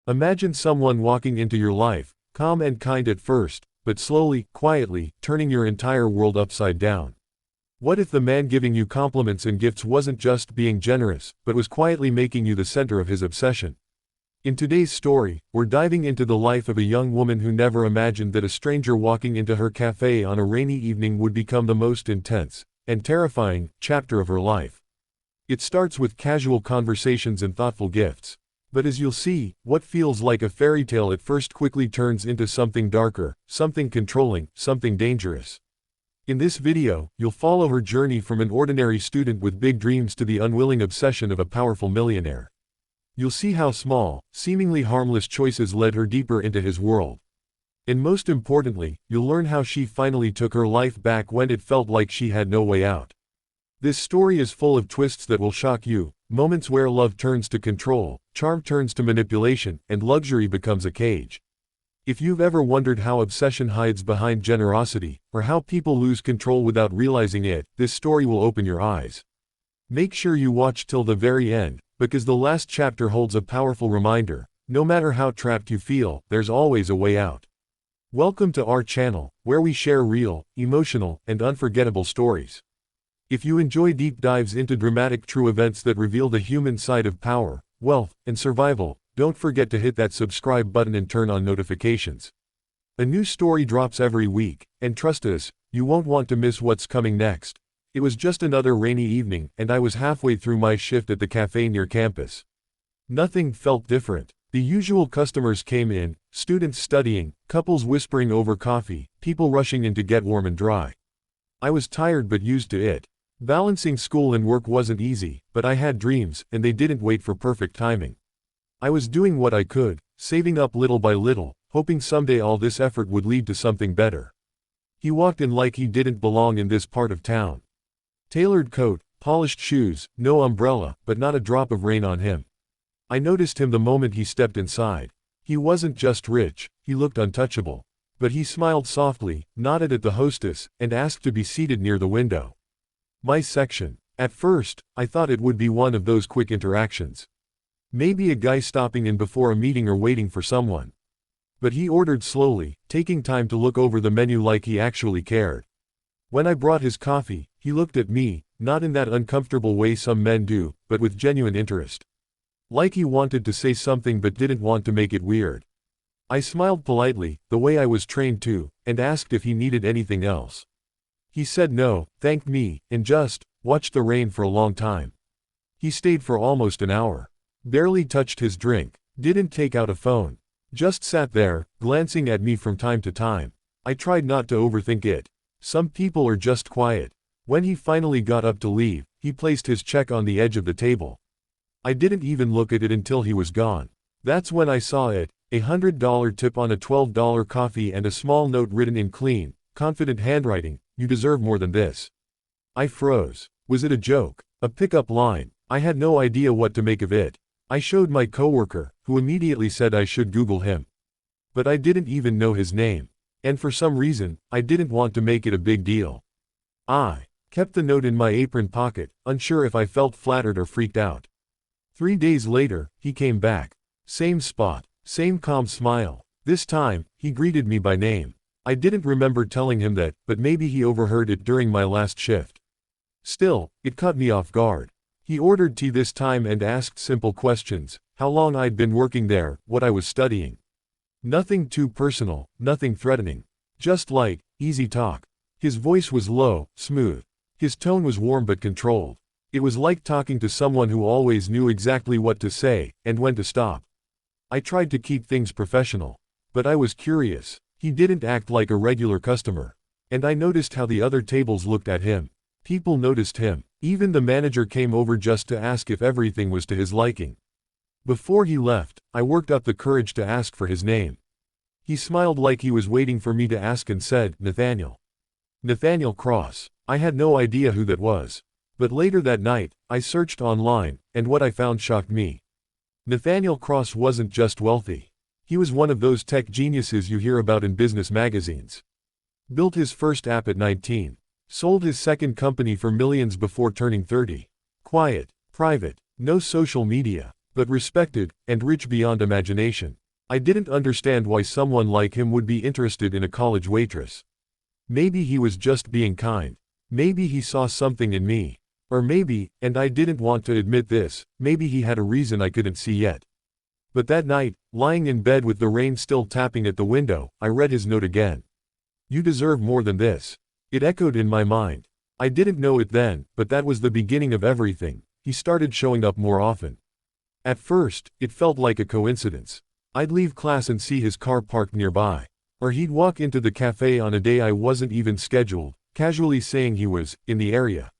Imagine someone walking into your life, calm and kind at first, but slowly, quietly, turning your entire world upside down. What if the man giving you compliments and gifts wasn't just being generous, but was quietly making you the center of his obsession? In today's story, we're diving into the life of a young woman who never imagined that a stranger walking into her cafe on a rainy evening would become the most intense and terrifying chapter of her life. It starts with casual conversations and thoughtful gifts. But as you'll see, what feels like a fairy tale at first quickly turns into something darker, something controlling, something dangerous. In this video, you'll follow her journey from an ordinary student with big dreams to the unwilling obsession of a powerful millionaire. You'll see how small, seemingly harmless choices led her deeper into his world. And most importantly, you'll learn how she finally took her life back when it felt like she had no way out. This story is full of twists that will shock you, moments where love turns to control, charm turns to manipulation, and luxury becomes a cage. If you've ever wondered how obsession hides behind generosity, or how people lose control without realizing it, this story will open your eyes. Make sure you watch till the very end, because the last chapter holds a powerful reminder: no matter how trapped you feel, there's always a way out. Welcome to our channel, where we share real, emotional, and unforgettable stories. If you enjoy deep dives into dramatic true events that reveal the human side of power, wealth, and survival, don't forget to hit that subscribe button and turn on notifications. A new story drops every week, and trust us, you won't want to miss what's coming next. It was just another rainy evening, and I was halfway through my shift at the cafe near campus. Nothing felt different. The usual customers came in, students studying, couples whispering over coffee, people rushing in to get warm and dry. I was tired but used to it. Balancing school and work wasn't easy, but I had dreams, and they didn't wait for perfect timing. I was doing what I could, saving up little by little, hoping someday all this effort would lead to something better. He walked in like he didn't belong in this part of town. Tailored coat, polished shoes, no umbrella, but not a drop of rain on him. I noticed him the moment he stepped inside. He wasn't just rich, he looked untouchable. But he smiled softly, nodded at the hostess, and asked to be seated near the window. My section. At first, I thought it would be one of those quick interactions. Maybe a guy stopping in before a meeting or waiting for someone. But he ordered slowly, taking time to look over the menu like he actually cared. When I brought his coffee, he looked at me, not in that uncomfortable way some men do, but with genuine interest. Like he wanted to say something but didn't want to make it weird. I smiled politely, the way I was trained to, and asked if he needed anything else. He said no, thanked me, and just watched the rain for a long time. He stayed for almost an hour. Barely touched his drink, didn't take out a phone. Just sat there, glancing at me from time to time. I tried not to overthink it. Some people are just quiet. When he finally got up to leave, he placed his check on the edge of the table. I didn't even look at it until he was gone. That's when I saw it, a $100 tip on a $12 coffee and a small note written in clean, confident handwriting: "You deserve more than this." I froze. Was it a joke? A pickup line? I had no idea what to make of it. I showed my coworker, who immediately said I should Google him. But I didn't even know his name. And for some reason, I didn't want to make it a big deal. I kept the note in my apron pocket, unsure if I felt flattered or freaked out. 3 days later, he came back. Same spot, same calm smile. This time, he greeted me by name. I didn't remember telling him that, but maybe he overheard it during my last shift. Still, it caught me off guard. He ordered tea this time and asked simple questions: how long I'd been working there, what I was studying. Nothing too personal, nothing threatening. Just light, easy talk. His voice was low, smooth. His tone was warm but controlled. It was like talking to someone who always knew exactly what to say, and when to stop. I tried to keep things professional. But I was curious. He didn't act like a regular customer. And I noticed how the other tables looked at him. People noticed him. Even the manager came over just to ask if everything was to his liking. Before he left, I worked up the courage to ask for his name. He smiled like he was waiting for me to ask and said, "Nathaniel." Nathaniel Cross. I had no idea who that was. But later that night, I searched online, and what I found shocked me. Nathaniel Cross wasn't just wealthy. He was one of those tech geniuses you hear about in business magazines. Built his first app at 19. Sold his second company for millions before turning 30. Quiet, private, no social media. but respected, and rich beyond imagination. I didn't understand why someone like him would be interested in a college waitress. Maybe he was just being kind. Maybe he saw something in me. Or maybe, and I didn't want to admit this, maybe he had a reason I couldn't see yet. But that night, lying in bed with the rain still tapping at the window, I read his note again. "You deserve more than this." It echoed in my mind. I didn't know it then, but that was the beginning of everything. He started showing up more often. At first, it felt like a coincidence. I'd leave class and see his car parked nearby. Or he'd walk into the cafe on a day I wasn't even scheduled, casually saying he was in the area.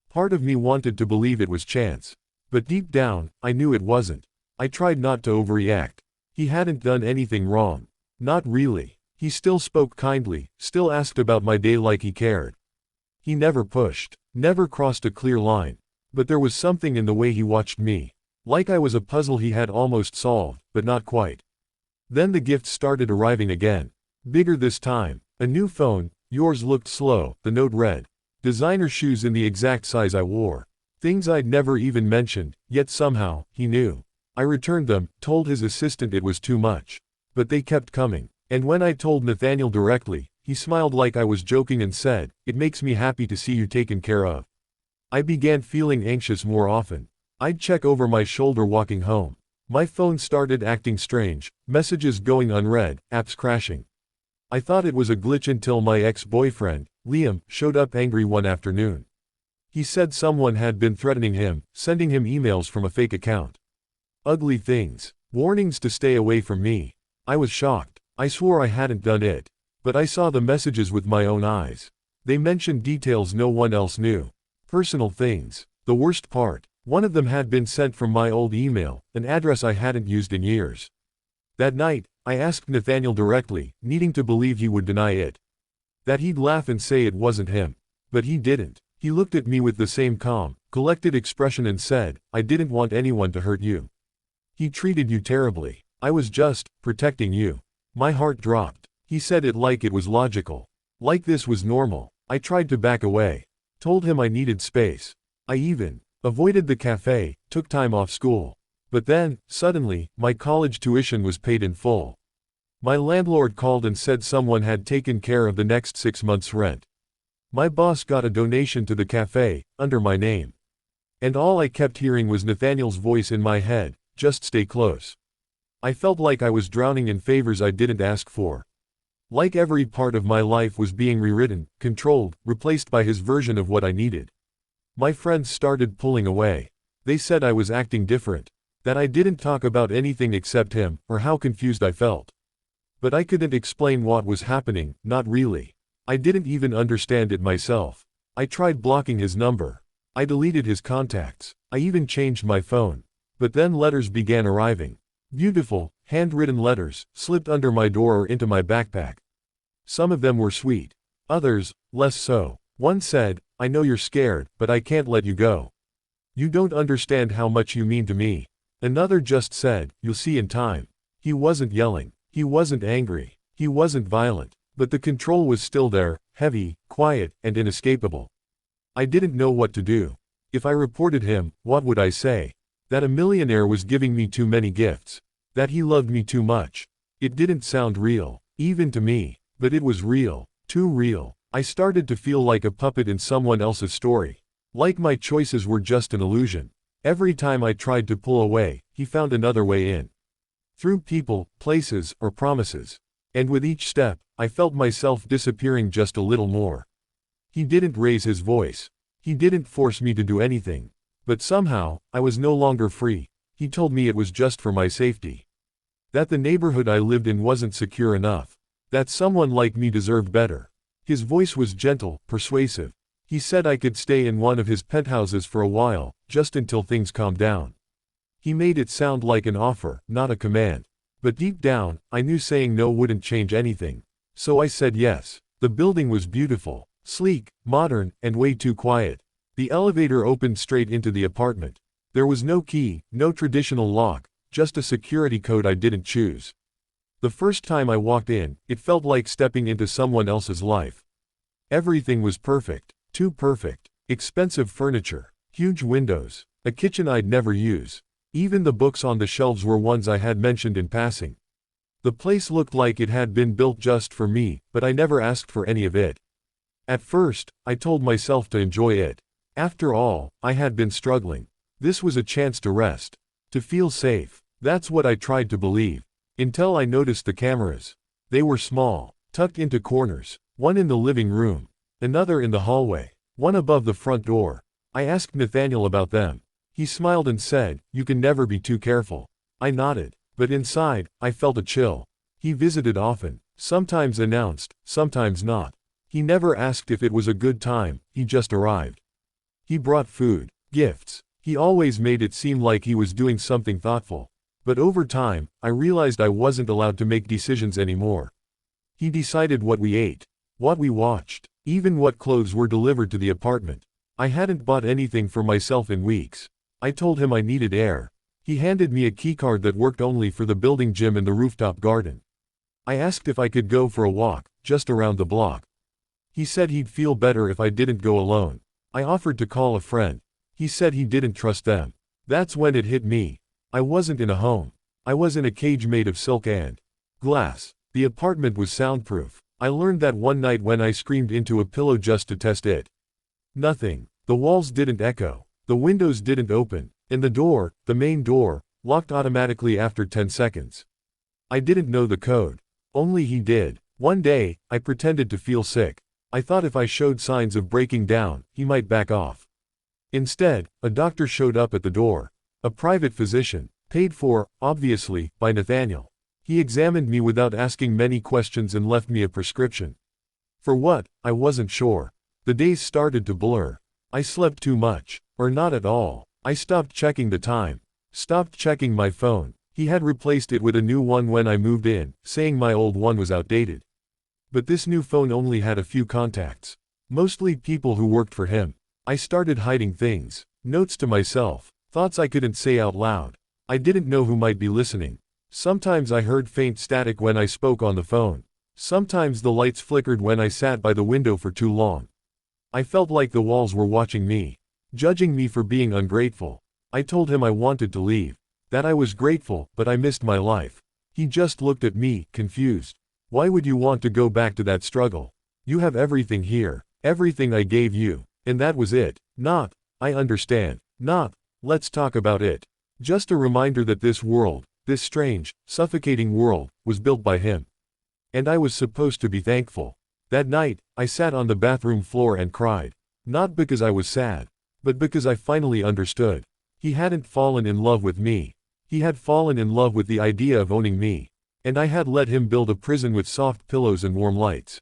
Part of me wanted to believe it was chance. But deep down, I knew it wasn't. I tried not to overreact. He hadn't done anything wrong. Not really. He still spoke kindly, still asked about my day like he cared. He never pushed, never crossed a clear line. But there was something in the way he watched me. Like I was a puzzle he had almost solved, but not quite. Then the gifts started arriving again. Bigger this time. A new phone, yours looked slow, the note read. Designer shoes in the exact size I wore. Things I'd never even mentioned, yet somehow, he knew. I returned them, told his assistant it was too much. But they kept coming. And when I told Nathaniel directly, he smiled like I was joking and said, "It makes me happy to see you taken care of." I began feeling anxious more often. I'd check over my shoulder walking home. My phone started acting strange, messages going unread, apps crashing. I thought it was a glitch until my ex-boyfriend, Liam, showed up angry one afternoon. He said someone had been threatening him, sending him emails from a fake account. Ugly things. Warnings to stay away from me. I was shocked. I swore I hadn't done it. But I saw the messages with my own eyes. They mentioned details no one else knew. Personal things. The worst part. One of them had been sent from my old email, an address I hadn't used in years. That night, I asked Nathaniel directly, needing to believe he would deny it. That he'd laugh and say it wasn't him. But he didn't. He looked at me with the same calm, collected expression and said, "I didn't want anyone to hurt you. He treated you terribly. I was just protecting you." My heart dropped. He said it like it was logical. Like this was normal. I tried to back away. Told him I needed space. I even avoided the cafe, took time off school. But then, suddenly, my college tuition was paid in full. My landlord called and said someone had taken care of the next 6 months' rent. My boss got a donation to the cafe, under my name. And all I kept hearing was Nathaniel's voice in my head, "Just stay close." I felt like I was drowning in favors I didn't ask for. Like every part of my life was being rewritten, controlled, replaced by his version of what I needed. My friends started pulling away. They said I was acting different. That I didn't talk about anything except him, or how confused I felt. But I couldn't explain what was happening, not really. I didn't even understand it myself. I tried blocking his number. I deleted his contacts. I even changed my phone. But then letters began arriving. Beautiful, handwritten letters, slipped under my door or into my backpack. Some of them were sweet. Others, less so. One said, "I know you're scared, but I can't let you go. You don't understand how much you mean to me." Another just said, "You'll see in time." He wasn't yelling. He wasn't angry. He wasn't violent. But the control was still there, heavy, quiet, and inescapable. I didn't know what to do. If I reported him, what would I say? That a millionaire was giving me too many gifts. That he loved me too much. It didn't sound real, even to me. But it was real. Too real. I started to feel like a puppet in someone else's story. Like my choices were just an illusion. Every time I tried to pull away, he found another way in. Through people, places, or promises. And with each step, I felt myself disappearing just a little more. He didn't raise his voice. He didn't force me to do anything. But somehow, I was no longer free. He told me it was just for my safety. That the neighborhood I lived in wasn't secure enough. That someone like me deserved better. His voice was gentle, persuasive. He said I could stay in one of his penthouses for a while, just until things calmed down. He made it sound like an offer, not a command. But deep down, I knew saying no wouldn't change anything. So I said yes. The building was beautiful, sleek, modern, and way too quiet. The elevator opened straight into the apartment. There was no key, no traditional lock, just a security code I didn't choose. The first time I walked in, it felt like stepping into someone else's life. Everything was perfect, too perfect. Expensive furniture, huge windows, a kitchen I'd never use. Even the books on the shelves were ones I had mentioned in passing. The place looked like it had been built just for me, but I never asked for any of it. At first, I told myself to enjoy it. After all, I had been struggling. This was a chance to rest. To feel safe. That's what I tried to believe. Until I noticed the cameras. They were small, tucked into corners. One in the living room. Another in the hallway. One above the front door. I asked Nathaniel about them. He smiled and said, "You can never be too careful." I nodded. But inside, I felt a chill. He visited often. Sometimes announced, sometimes not. He never asked if it was a good time, he just arrived. He brought food, gifts. He always made it seem like he was doing something thoughtful. But over time, I realized I wasn't allowed to make decisions anymore. He decided what we ate, what we watched, even what clothes were delivered to the apartment. I hadn't bought anything for myself in weeks. I told him I needed air. He handed me a keycard that worked only for the building gym and the rooftop garden. I asked if I could go for a walk, just around the block. He said he'd feel better if I didn't go alone. I offered to call a friend. He said he didn't trust them. That's when it hit me. I wasn't in a home. I was in a cage made of silk and glass. The apartment was soundproof. I learned that one night when I screamed into a pillow just to test it. Nothing. The walls didn't echo. The windows didn't open. And the door, the main door, locked automatically after 10 seconds. I didn't know the code. Only he did. One day, I pretended to feel sick. I thought if I showed signs of breaking down, he might back off. Instead, a doctor showed up at the door. A private physician, paid for, obviously, by Nathaniel. He examined me without asking many questions and left me a prescription. For what, I wasn't sure. The days started to blur. I slept too much, or not at all. I stopped checking the time. Stopped checking my phone. He had replaced it with a new one when I moved in, saying my old one was outdated. But this new phone only had a few contacts. Mostly people who worked for him. I started hiding things. Notes to myself. Thoughts I couldn't say out loud. I didn't know who might be listening. Sometimes I heard faint static when I spoke on the phone. Sometimes the lights flickered when I sat by the window for too long. I felt like the walls were watching me. Judging me for being ungrateful. I told him I wanted to leave. That I was grateful, but I missed my life. He just looked at me, confused. Why would you want to go back to that struggle? You have everything here. Everything I gave you. And that was it. Not, I understand. Not, let's talk about it. Just a reminder that this world, this strange, suffocating world, was built by him. And I was supposed to be thankful. That night, I sat on the bathroom floor and cried. Not because I was sad. But because I finally understood. He hadn't fallen in love with me. He had fallen in love with the idea of owning me. And I had let him build a prison with soft pillows and warm lights.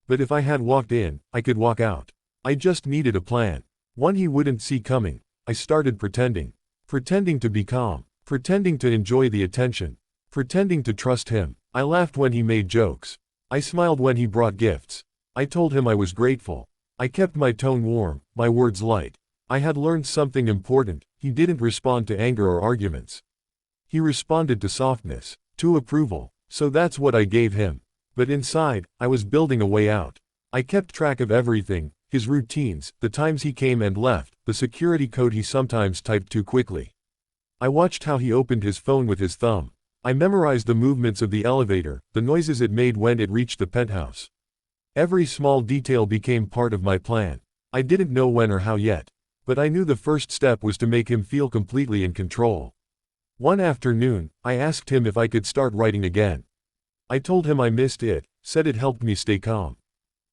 But if I had walked in, I could walk out. I just needed a plan. One he wouldn't see coming. I started pretending. Pretending to be calm. Pretending to enjoy the attention. Pretending to trust him. I laughed when he made jokes. I smiled when he brought gifts. I told him I was grateful. I kept my tone warm, my words light. I had learned something important. He didn't respond to anger or arguments. He responded to softness, to approval. So that's what I gave him. But inside, I was building a way out. I kept track of everything, his routines, the times he came and left, the security code he sometimes typed too quickly. I watched how he opened his phone with his thumb. I memorized the movements of the elevator, the noises it made when it reached the penthouse. Every small detail became part of my plan. I didn't know when or how yet. But I knew the first step was to make him feel completely in control. One afternoon, I asked him if I could start writing again. I told him I missed it, said it helped me stay calm.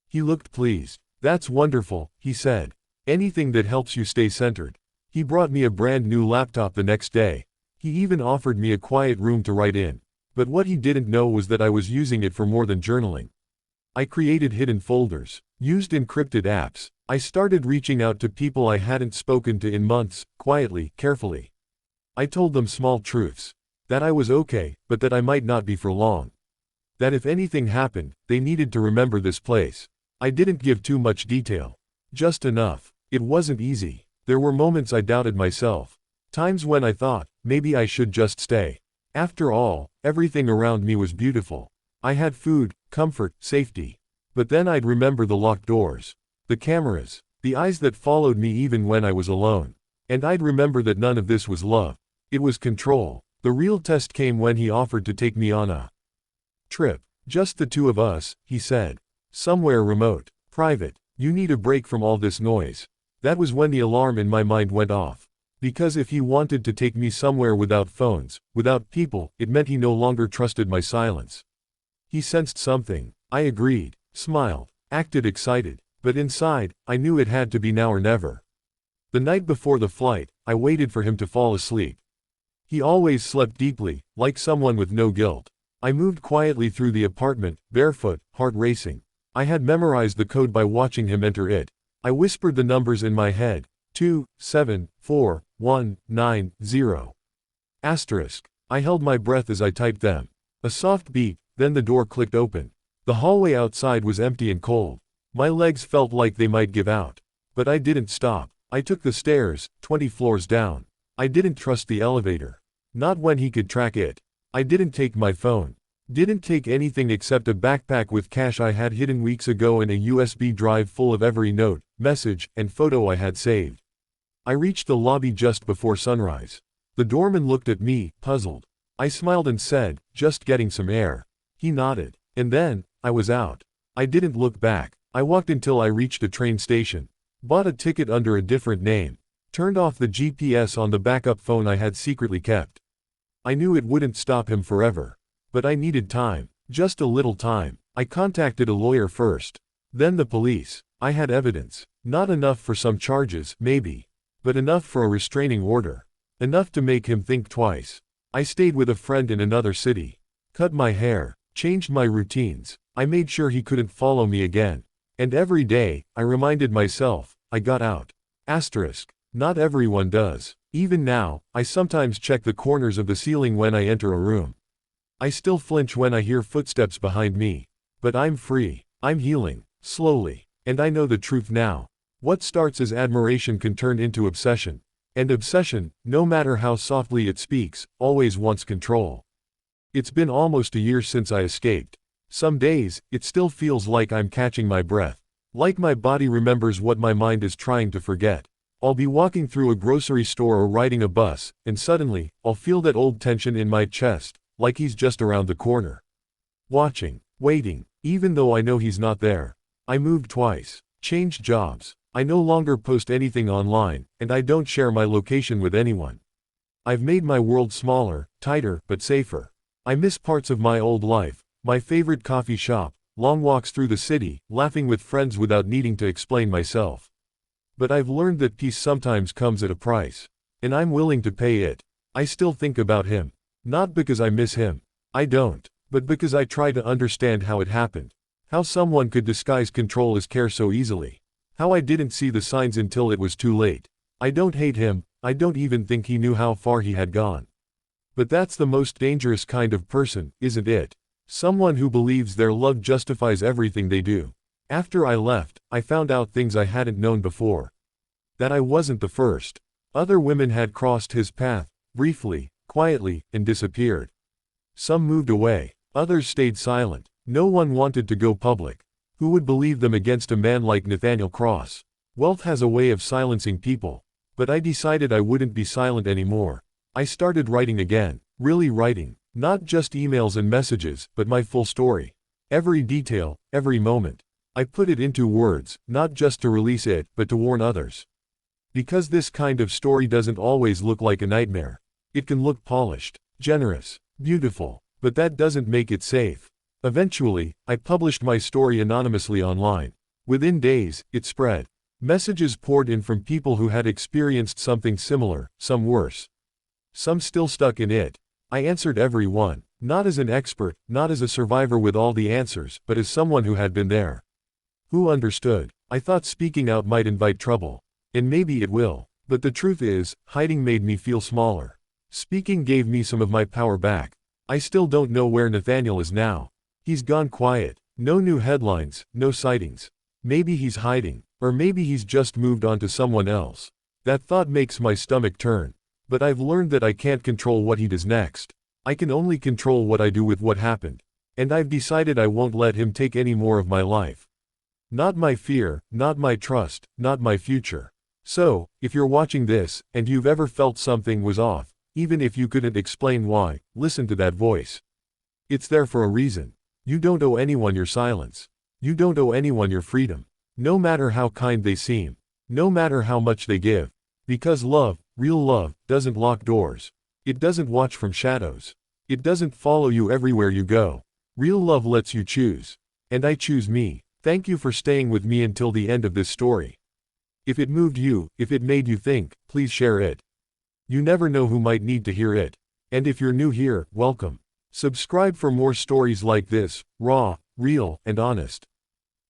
He looked pleased. That's wonderful, he said. Anything that helps you stay centered. He brought me a brand new laptop the next day. He even offered me a quiet room to write in. But what he didn't know was that I was using it for more than journaling. I created hidden folders, used encrypted apps. I started reaching out to people I hadn't spoken to in months, quietly, carefully. I told them small truths. That I was okay, but that I might not be for long. That if anything happened, they needed to remember this place. I didn't give too much detail. Just enough. It wasn't easy. There were moments I doubted myself. Times when I thought, maybe I should just stay. After all, everything around me was beautiful. I had food, comfort, safety. But then I'd remember the locked doors. The cameras. The eyes that followed me even when I was alone. And I'd remember that none of this was love. It was control. The real test came when he offered to take me on a trip. Just the two of us, he said. Somewhere remote. Private. You need a break from all this noise. That was when the alarm in my mind went off. Because if he wanted to take me somewhere without phones, without people, it meant he no longer trusted my silence. He sensed something. I agreed, smiled, acted excited, but inside, I knew it had to be now or never. The night before the flight, I waited for him to fall asleep. He always slept deeply, like someone with no guilt. I moved quietly through the apartment, barefoot, heart racing. I had memorized the code by watching him enter it. I whispered the numbers in my head. 2, 7, 4, 1, 9, 0. Asterisk. I held my breath as I typed them. A soft beat, then the door clicked open. The hallway outside was empty and cold. My legs felt like they might give out. But I didn't stop. I took the stairs, 20 floors down. I didn't trust the elevator. Not when he could track it. I didn't take my phone. Didn't take anything except a backpack with cash I had hidden weeks ago and a USB drive full of every note, message, and photo I had saved. I reached the lobby just before sunrise. The doorman looked at me, puzzled. I smiled and said, "Just getting some air." He nodded. And then, I was out. I didn't look back. I walked until I reached a train station. Bought a ticket under a different name. Turned off the GPS on the backup phone I had secretly kept. I knew it wouldn't stop him forever. But I needed time. Just a little time. I contacted a lawyer first. Then the police. I had evidence. Not enough for some charges, maybe. But enough for a restraining order. Enough to make him think twice. I stayed with a friend in another city. Cut my hair. Changed my routines. I made sure he couldn't follow me again. And every day, I reminded myself, I got out. Asterisk. Not everyone does. Even now, I sometimes check the corners of the ceiling when I enter a room. I still flinch when I hear footsteps behind me. But I'm free. I'm healing. Slowly. And I know the truth now. What starts as admiration can turn into obsession. And obsession, no matter how softly it speaks, always wants control. It's been almost a year since I escaped. Some days, it still feels like I'm catching my breath. Like my body remembers what my mind is trying to forget. I'll be walking through a grocery store or riding a bus, and suddenly, I'll feel that old tension in my chest, like he's just around the corner. Watching, waiting, even though I know he's not there. I moved twice, changed jobs. I no longer post anything online, and I don't share my location with anyone. I've made my world smaller, tighter, but safer. I miss parts of my old life, my favorite coffee shop, long walks through the city, laughing with friends without needing to explain myself. But I've learned that peace sometimes comes at a price. And I'm willing to pay it. I still think about him. Not because I miss him. I don't. But because I try to understand how it happened. How someone could disguise control as care so easily. How I didn't see the signs until it was too late. I don't hate him. I don't even think he knew how far he had gone. But that's the most dangerous kind of person, isn't it? Someone who believes their love justifies everything they do. After I left, I found out things I hadn't known before. That I wasn't the first. Other women had crossed his path, briefly, quietly, and disappeared. Some moved away. Others stayed silent. No one wanted to go public. Who would believe them against a man like Nathaniel Cross? Wealth has a way of silencing people. But I decided I wouldn't be silent anymore. I started writing again. Really writing. Not just emails and messages, but my full story. Every detail, every moment. I put it into words, not just to release it, but to warn others. Because this kind of story doesn't always look like a nightmare. It can look polished, generous, beautiful, but that doesn't make it safe. Eventually, I published my story anonymously online. Within days, it spread. Messages poured in from people who had experienced something similar, some worse. Some still stuck in it. I answered every one, not as an expert, not as a survivor with all the answers, but as someone who had been there. Who understood. I thought speaking out might invite trouble. And maybe it will. But the truth is, hiding made me feel smaller. Speaking gave me some of my power back. I still don't know where Nathaniel is now. He's gone quiet. No new headlines, no sightings. Maybe he's hiding. Or maybe he's just moved on to someone else. That thought makes my stomach turn. But I've learned that I can't control what he does next. I can only control what I do with what happened. And I've decided I won't let him take any more of my life. Not my fear, not my trust, not my future. So, if you're watching this, and you've ever felt something was off, Even if you couldn't explain why, listen to that voice. It's there for a reason. You don't owe anyone your silence. You don't owe anyone your freedom. No matter how kind they seem. No matter how much they give. Because love, real love, doesn't lock doors. It doesn't watch from shadows. It doesn't follow you everywhere you go. Real love lets you choose. And I choose me. Thank you for staying with me until the end of this story. If it moved you, if it made you think, please share it. You never know who might need to hear it. And if you're new here, welcome. Subscribe for more stories like this, raw, real, and honest.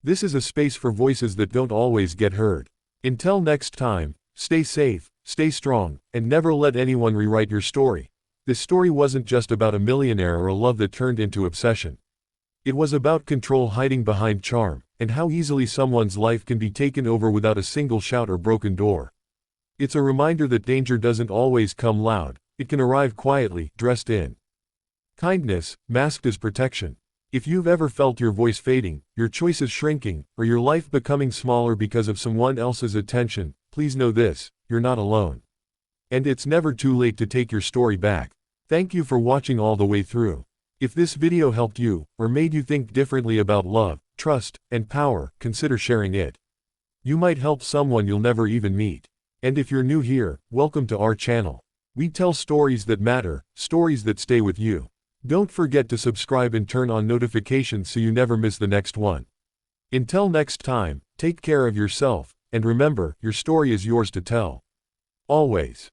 This is a space for voices that don't always get heard. Until next time, stay safe, stay strong, and never let anyone rewrite your story. This story wasn't just about a millionaire or a love that turned into obsession. It was about control hiding behind charm, and how easily someone's life can be taken over without a single shout or broken door. It's a reminder that danger doesn't always come loud, it can arrive quietly, dressed in kindness, masked as protection. If you've ever felt your voice fading, your choices shrinking, or your life becoming smaller because of someone else's attention, please know this, you're not alone. And it's never too late to take your story back. Thank you for watching all the way through. If this video helped you, or made you think differently about love, trust, and power, consider sharing it. You might help someone you'll never even meet. And if you're new here, welcome to our channel. We tell stories that matter, stories that stay with you. Don't forget to subscribe and turn on notifications so you never miss the next one. Until next time, take care of yourself, and remember, your story is yours to tell. Always.